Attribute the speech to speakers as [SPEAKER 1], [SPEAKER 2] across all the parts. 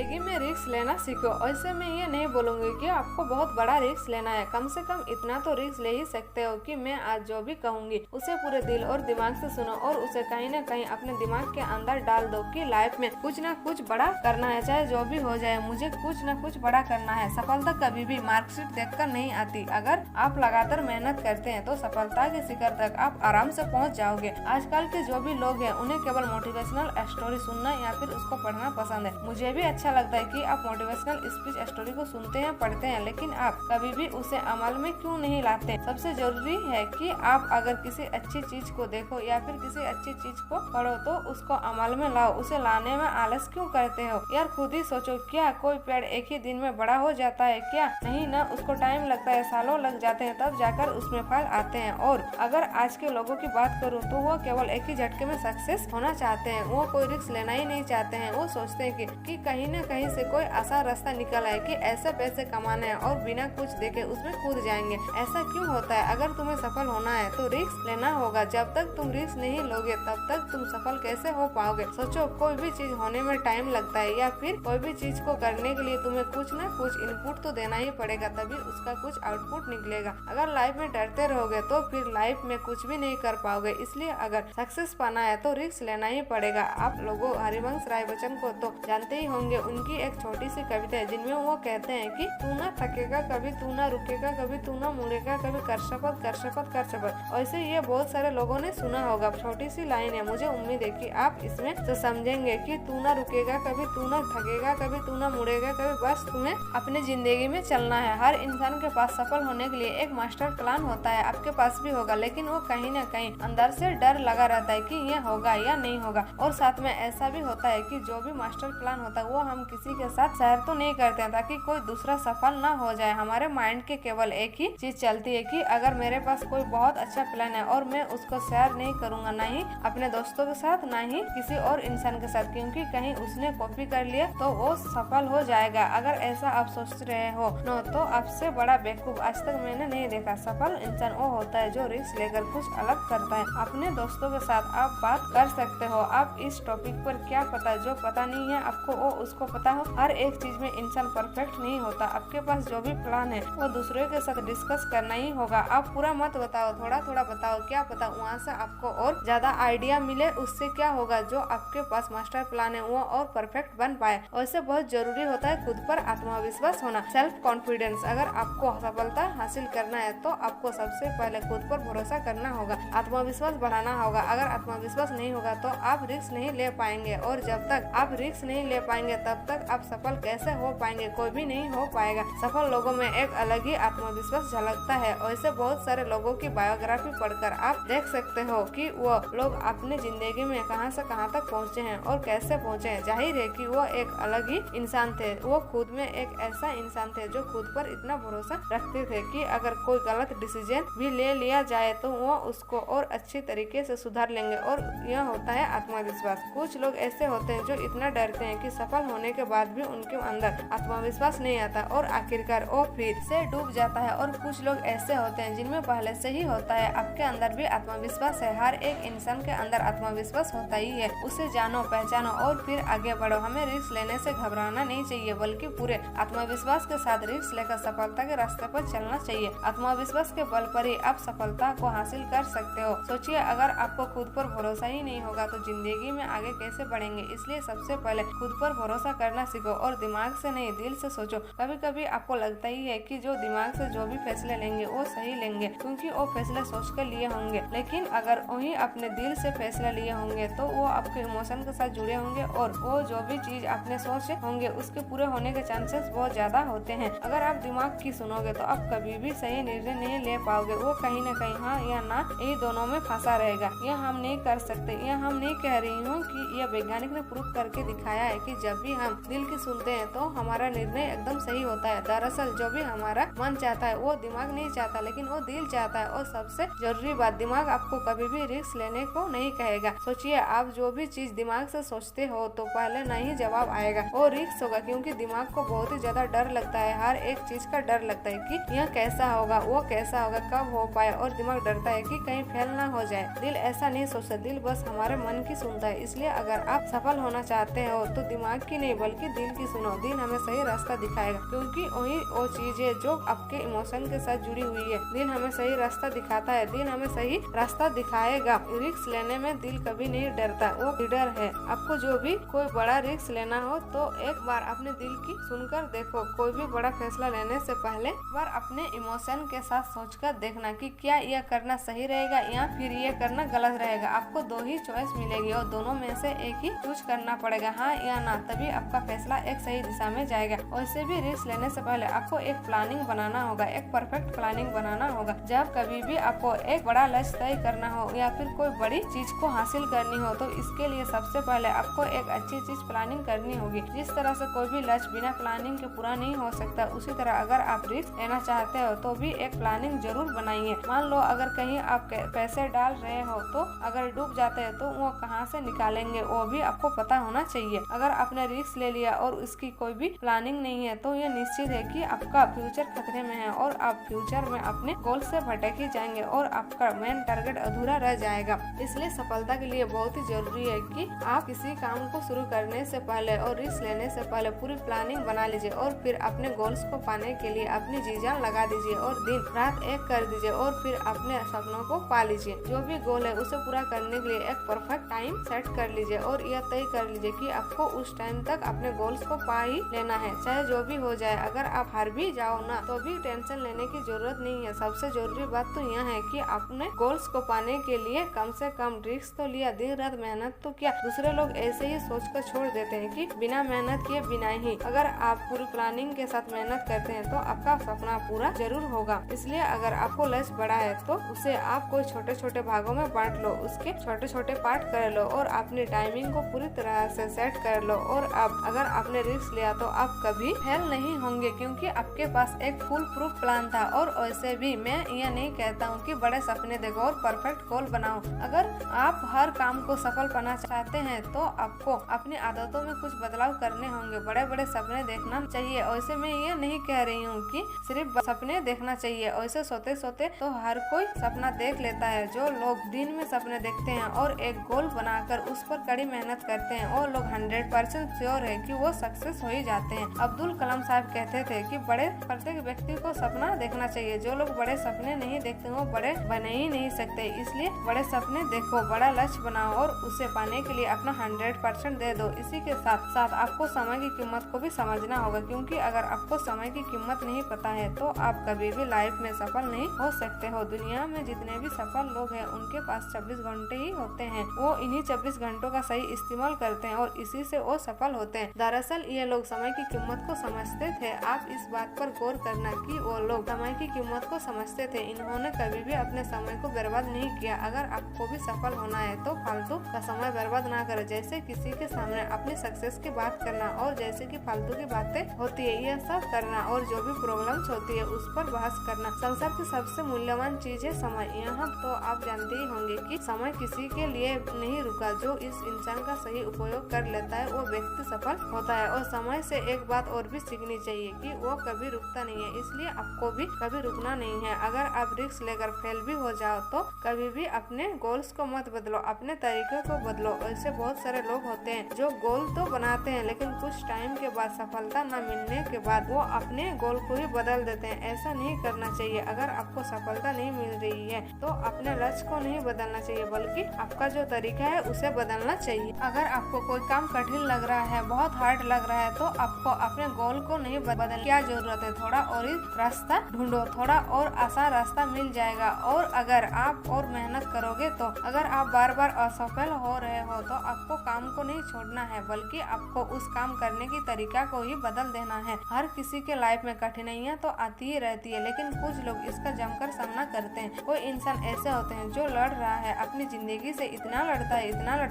[SPEAKER 1] जिंदगी में रिस्क लेना सीखो। ऐसे में ये नहीं बोलूंगी कि आपको बहुत बड़ा रिस्क लेना है, कम से कम इतना तो रिस्क ले ही सकते हो कि मैं आज जो भी कहूंगी उसे पूरे दिल और दिमाग से सुनो और उसे कहीं न कहीं अपने दिमाग के अंदर डाल दो कि लाइफ में कुछ न कुछ बड़ा करना है, चाहे जो भी हो जाए मुझे कुछ न कुछ बड़ा करना है। सफलता कभी भी मार्कशीट देखकर नहीं आती, अगर आप लगातार मेहनत करते हैं तो सफलता के शिखर तक आप आराम से पहुंच जाओगे। आजकल के जो भी लोग हैं उन्हें केवल मोटिवेशनल स्टोरी सुनना या फिर उसको पढ़ना पसंद है। मुझे भी अच्छा लगता है कि आप मोटिवेशनल स्पीच स्टोरी को सुनते हैं, पढ़ते हैं, लेकिन आप कभी भी उसे अमल में क्यों नहीं लाते? सबसे जरूरी है कि आप अगर किसी अच्छी चीज को देखो या फिर किसी अच्छी चीज को पढ़ो तो उसको अमल में लाओ। उसे लाने में आलस क्यों करते हो यार? खुद ही सोचो, क्या कोई पेड़ एक ही दिन में बड़ा हो जाता है? क्या नहीं ना, उसको टाइम लगता है, सालों लग जाते हैं, तब जाकर उसमें फल आते हैं। और अगर आज के लोगों की बात करूँ तो वो केवल एक ही झटके में सक्सेस होना चाहते हैं, वो कोई रिस्क लेना ही नहीं चाहते हैं। वो सोचते हैं कि कहीं न कहीं से कोई आसान रास्ता निकल आए कि ऐसे पैसे कमाने हैं और बिना कुछ देखे उसमें कूद जाएंगे। ऐसा क्यों होता है? अगर तुम्हें सफल होना है तो रिस्क लेना होगा। जब तक तुम रिस्क नहीं लोगे तब तक तुम सफल कैसे हो पाओगे? सोचो, कोई भी चीज होने में टाइम लगता है या फिर कोई भी चीज को करने के लिए तुम्हें कुछ न कुछ इनपुट तो देना ही पड़ेगा, तभी उसका कुछ आउटपुट निकलेगा। अगर लाइफ में डरते रहोगे तो फिर लाइफ में कुछ भी नहीं कर पाओगे। इसलिए अगर सक्सेस पाना है तो रिस्क लेना ही पड़ेगा। आप लोगों हरिवंश राय बच्चन को तो जानते ही होंगे। उनकी एक छोटी सी कविता है जिनमें वो कहते हैं कि तू ना थकेगा कभी, तू ना रुकेगा कभी, तू ना मुड़ेगा कभी, कर शपथ कर शपथ कर शपथ। वैसे ये बहुत सारे लोगों ने सुना होगा। छोटी सी लाइन है, मुझे उम्मीद है कि आप इसमें तो समझेंगे कि तू ना रुकेगा कभी, तू ना थकेगा कभी, तू ना मुड़ेगा कभी, बस तुम्हें अपनी जिंदगी में चलना है। हर इंसान के पास सफल होने के लिए एक मास्टर प्लान होता है, आपके पास भी होगा, लेकिन वो कहीं न कहीं अंदर से डर लगा रहता है कि ये होगा या नहीं होगा। और साथ में ऐसा भी होता है कि जो भी मास्टर प्लान होता है वो हम किसी के साथ शेयर तो नहीं करते हैं ताकि कोई दूसरा सफल ना हो जाए। हमारे माइंड के केवल एक ही चीज चलती है कि अगर मेरे पास कोई बहुत अच्छा प्लान है और मैं उसको शेयर नहीं करूंगा, ना ही अपने दोस्तों के साथ, ना ही किसी और इंसान के साथ, क्योंकि कहीं उसने कॉपी कर लिया तो वो सफल हो जाएगा। अगर ऐसा आप सोच रहे हो नो तो आपसे बड़ा बेवकूफ आज तक मैंने नहीं देखा। सफल इंसान वो होता है जो रिस्क लेकर कुछ अलग करता है। अपने दोस्तों के साथ आप बात कर सकते हो, आप इस टॉपिक पर क्या पता जो पता नहीं है आपको वो उसको पता हो। हर एक चीज में इंसान परफेक्ट नहीं होता। आपके पास जो भी प्लान है वो दूसरे के साथ डिस्कस करना ही होगा। आप पूरा मत बताओ, थोड़ा थोड़ा बताओ, क्या पता वहाँ से आपको और ज्यादा आइडिया मिले। उससे क्या होगा, जो आपके पास मास्टर प्लान है वो और परफेक्ट बन पाए। वैसे बहुत जरूरी होता है खुद पर आत्मविश्वास होना, सेल्फ कॉन्फिडेंस। अगर आपको सफलता हासिल करना है तो आपको सबसे पहले खुद पर भरोसा करना होगा, आत्मविश्वास बढ़ाना होगा। अगर आत्मविश्वास नहीं होगा तो आप रिस्क नहीं ले पाएंगे, और जब तक आप रिस्क नहीं ले पाएंगे तब तक आप सफल कैसे हो पाएंगे? कोई भी नहीं हो पाएगा। सफल लोगों में एक अलग ही आत्मविश्वास झलकता है। वैसे बहुत सारे लोगों की बायोग्राफी पढ़कर आप देख सकते हो कि वो लोग अपनी जिंदगी में कहां से कहां तक पहुंचे हैं और कैसे पहुंचे हैं। जाहिर है कि वो एक अलग ही इंसान थे। वो खुद में एक ऐसा इंसान थे जो खुद पर इतना भरोसा रखते थे कि अगर कोई गलत डिसीजन भी ले लिया जाए तो वो उसको और अच्छी तरीके से सुधार लेंगे, और यह होता है आत्मविश्वास। कुछ लोग ऐसे होते हैं जो इतना डरते हैं कि सफल होने के बाद भी उनके अंदर आत्मविश्वास नहीं आता और आखिरकार वो फिर से डूब जाता है। और कुछ लोग ऐसे होते हैं जिनमें पहले से ही होता है। आपके अंदर भी आत्मविश्वास है, हर एक इंसान के अंदर आत्मविश्वास होता ही है। उसे जानो, पहचानो और फिर आगे बढ़ो। हमें रिस्क लेने से घबराना नहीं चाहिए, बल्कि पूरे आत्मविश्वास के साथ रिस्क लेकर सफलता के रास्ते पर चलना चाहिए। आत्मविश्वास के बल पर ही आप सफलता को हासिल कर सकते हो। सोचिए, अगर आपको खुद पर भरोसा ही नहीं होगा तो जिंदगी में आगे कैसे बढ़ेंगे? इसलिए सबसे पहले खुद पर भरोसा करना सीखो और दिमाग से नहीं दिल से सोचो। कभी कभी आपको लगता ही है कि जो दिमाग से जो भी फैसले लेंगे वो सही लेंगे क्योंकि वो फैसले सोच कर लिए होंगे, लेकिन अगर वही अपने दिल से फैसले लिए होंगे तो वो आपके इमोशन के साथ जुड़े होंगे और वो जो भी चीज आपने सोचे होंगे उसके पूरे होने के चांसेस बहुत ज्यादा होते हैं। अगर आप दिमाग की सुनोगे तो आप कभी भी सही निर्णय नहीं ले पाओगे। वो कहीं न कहीं हाँ या ना यही दोनों में फंसा रहेगा। यह हम नहीं कर सकते। यह हम नहीं कह रही हूँ कि यह वैज्ञानिक ने प्रूफ करके दिखाया है कि जब भी हम दिल की सुनते हैं तो हमारा निर्णय एकदम सही होता है। दरअसल जो भी हमारा मन चाहता है वो दिमाग नहीं चाहता, लेकिन वो दिल चाहता है। और सबसे जरूरी बात, दिमाग आपको कभी भी रिस्क लेने को नहीं कहेगा। सोचिए, आप जो भी चीज दिमाग से सोचते हो तो पहले नहीं जवाब आएगा, वो रिस्क होगा, क्योंकि दिमाग को बहुत ही ज्यादा डर लगता है। हर एक चीज का डर लगता है कि यह कैसा होगा, वो कैसा होगा, कब हो पाए, और दिमाग डरता है कि कहीं फेल ना हो जाए। दिल ऐसा नहीं सोचता, दिल बस हमारे मन की सुनता है। इसलिए अगर आप सफल होना चाहते हो तो दिमाग की नहीं बल्कि दिल की सुनो। दिल हमें सही रास्ता दिखाएगा, क्योंकि वही वो चीज है जो आपके इमोशन के साथ जुड़ी हुई है। दिल हमें सही रास्ता दिखाता है, दिल हमें सही रास्ता दिखाएगा। रिस्क लेने में दिल कभी नहीं डरता, वो लीडर है। आपको जो भी कोई बड़ा रिस्क लेना हो तो एक बार अपने दिल की सुनकर देखो। कोई भी बड़ा फैसला लेने से पहले एक बार अपने इमोशन के साथ सोचकर देखना कि क्या यह करना सही रहेगा या फिर ये करना गलत रहेगा। आपको दो ही चॉइस मिलेगी और दोनों में से एक ही चूज करना पड़ेगा, हाँ या ना, तभी आपका फैसला एक सही दिशा में जाएगा। वैसे भी रिस्क लेने से पहले आपको एक प्लानिंग बनाना होगा, एक परफेक्ट प्लानिंग बनाना होगा। जब कभी भी आपको एक बड़ा लक्ष्य तय करना हो या फिर कोई बड़ी चीज को हासिल करनी हो तो इसके लिए सबसे पहले आपको एक अच्छी चीज प्लानिंग करनी होगी। जिस तरह से कोई भी लक्ष्य बिना प्लानिंग के पूरा नहीं हो सकता, उसी तरह अगर आप रिस्क लेना चाहते हो तो भी एक प्लानिंग जरूर बनाइए। मान लो अगर कहीं आप पैसे डाल रहे हो तो अगर डूब जाते हैं तो वो कहाँ से निकालेंगे वो भी आपको पता होना चाहिए। अगर आपने रिस्क ले लिया और उसकी कोई भी प्लानिंग नहीं है तो ये निश्चित है कि आपका फ्यूचर खतरे में है और आप फ्यूचर में अपने गोल से भटक ही जाएंगे और आपका मेन टारगेट अधूरा रह जाएगा। इसलिए सफलता के लिए बहुत ही जरूरी है कि आप किसी काम को शुरू करने से पहले और रिस्क लेने से पहले पूरी प्लानिंग बना लीजिए और फिर अपने गोल्स को पाने के लिए अपनी जी जान लगा दीजिए और दिन रात एक कर दीजिए और फिर अपने सपनों को पा लीजिए। जो भी गोल है उसे पूरा करने के लिए एक परफेक्ट टाइम सेट कर लीजिए और यह तय कर लीजिए कि आपको उस टाइम तक अपने गोल्स को पा ही लेना है, चाहे जो भी हो जाए। अगर आप हार भी जाओ ना तो भी टेंशन लेने की जरूरत नहीं है। सबसे जरूरी बात तो यह है कि अपने गोल्स को पाने के लिए कम से कम रिस्क तो लिया, दिन रात मेहनत तो किया। दूसरे लोग ऐसे ही सोचकर छोड़ देते हैं कि बिना मेहनत किए बिना ही। अगर आप पूरी प्लानिंग के साथ मेहनत करते हैं तो आपका सपना पूरा जरूर होगा। इसलिए अगर आपको लक्ष्य बड़ा है तो उसे आप कोई छोटे छोटे भागों में बांट लो, उसके छोटे छोटे पार्ट कर लो और अपनी टाइमिंग को पूरी तरह से सेट कर लो। और अब अगर आपने रिस्क लिया तो आप कभी फेल नहीं होंगे, क्योंकि आपके पास एक फुल प्रूफ प्लान था। और वैसे भी मैं यह नहीं कहता हूँ कि बड़े सपने देखो और परफेक्ट गोल बनाओ। अगर आप हर काम को सफल बनाना चाहते हैं तो आपको अपनी आदतों में कुछ बदलाव करने होंगे। बड़े बड़े सपने देखना चाहिए। वैसे मैं ये नहीं कह रही हूँ कि सिर्फ सपने देखना चाहिए। वैसे सोते सोते तो हर कोई सपना देख लेता है। जो लोग दिन में सपने देखते हैं और एक गोल बनाकर उस पर कड़ी मेहनत करते हैं वो लोग 100% श्योर है कि वो सक्सेस हो ही जाते हैं। अब्दुल कलाम साहब कहते थे कि बड़े प्रत्येक व्यक्ति को सपना देखना चाहिए। जो लोग बड़े सपने नहीं देखते वो बड़े बने ही नहीं सकते। इसलिए बड़े सपने देखो, बड़ा लक्ष्य बनाओ और उसे पाने के लिए अपना 100% दे दो। इसी के साथ साथ आपको समय की कीमत को भी समझना होगा, क्योंकि अगर आपको समय की कीमत नहीं पता है तो आप कभी भी लाइफ में सफल नहीं हो सकते हो। दुनिया में जितने भी सफल लोग हैं उनके पास 24 घंटे ही होते हैं। वो इन्हीं 24 घंटों का सही इस्तेमाल करते हैं और इसी से वो सफल होते हैं। दरअसल ये लोग समय की कीमत को समझते थे। आप इस बात पर गौर करना कि वो लोग समय की कीमत को समझते थे। इन्होंने कभी भी अपने समय को बर्बाद नहीं किया। अगर आपको भी सफल होना है तो फालतू का समय बर्बाद ना करें। जैसे किसी के सामने अपनी सक्सेस की बात करना और जैसे कि फालतू की बातें होती है यह सब करना और जो भी प्रॉब्लम्स होती है उस पर बहस करना। संसार की सबसे मूल्यवान चीज है समय। यहाँ तो आप जानते ही होंगे कि समय किसी के लिए नहीं रुका। जो इस इंसान का सही उपयोग कर लेता है वो व्यक्ति सफल होता है। और समय से एक बात और भी सीखनी चाहिए कि वो कभी रुकता नहीं है, इसलिए आपको भी कभी रुकना नहीं है। अगर आप रिस्क लेकर फेल भी हो जाओ तो कभी भी अपने गोल्स को मत बदलो, अपने तरीके को बदलो। ऐसे बहुत सारे लोग होते हैं जो गोल तो बनाते हैं लेकिन कुछ टाइम के बाद सफलता न मिलने के बाद वो अपने गोल को ही बदल देते हैं। ऐसा नहीं करना चाहिए। अगर आपको सफलता नहीं मिल रही है तो अपने लक्ष्य को नहीं बदलना चाहिए, बल्कि आपका जो तरीका है उसे बदलना चाहिए। अगर आपको कोई काम कठिन लग रहा है, बहुत हार्ड लग रहा है तो आपको अपने गोल को नहीं बदलने क्या जरूरत है। थोड़ा और ही रास्ता ढूंढो, थोड़ा और आसान रास्ता मिल जाएगा। और अगर आप और मेहनत करोगे तो अगर आप बार बार असफल हो रहे हो तो आपको काम को नहीं छोड़ना है, बल्कि आपको उस काम करने की तरीका को ही बदल देना है। हर किसी के लाइफ में कठिनाइयाँ तो आती ही रहती है, लेकिन कुछ लोग इसका जमकर सामना करते हैं। कोई इंसान ऐसे होते हैं जो लड़ रहा है अपनी जिंदगी से, इतना लड़ता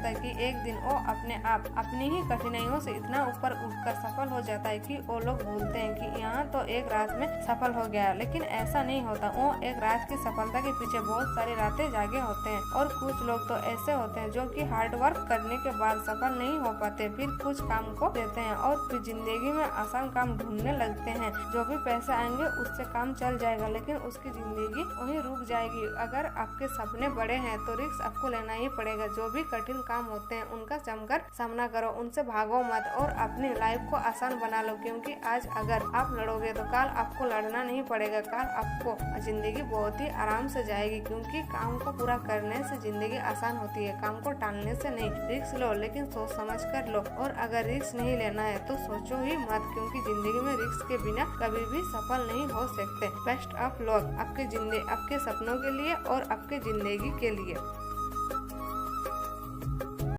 [SPEAKER 1] है कि एक दिन वो अपने आप अपनी ही कठिनाइयों से इतना ऊपर उठकर सफल हो हो जाता है कि वो लोग भूलते हैं कि यहाँ तो एक रात में सफल हो गया, लेकिन ऐसा नहीं होता। वो एक रात की सफलता के पीछे बहुत सारी रातें जागे होते हैं। और कुछ लोग तो ऐसे होते हैं जो कि हार्ड वर्क करने के बाद सफल नहीं हो पाते, फिर कुछ काम को देते हैं और फिर जिंदगी में आसान काम ढूंढने लगते हैं। जो भी पैसे आएंगे उससे काम चल जाएगा, लेकिन उसकी जिंदगी वहीं रुक जाएगी। अगर आपके सपने बड़े हैं तो रिस्क आपको लेना ही पड़ेगा। जो भी कठिन काम होते हैं उनका जमकर सामना करो, उनसे भागो मत और अपनी लाइफ को आसान बना लो, क्योंकि आज अगर आप लड़ोगे तो कल आपको लड़ना नहीं पड़ेगा। कल आपको जिंदगी बहुत ही आराम से जाएगी, क्योंकि काम को पूरा करने से जिंदगी आसान होती है, काम को टालने से नहीं। रिस्क लो, लेकिन सोच समझ कर लो। और अगर रिस्क नहीं लेना है तो सोचो ही मत, क्योंकि जिंदगी में रिस्क के बिना कभी भी सफल नहीं हो सकते। बेस्ट ऑफ लक आपके सपनों के लिए और आपके जिंदगी के लिए।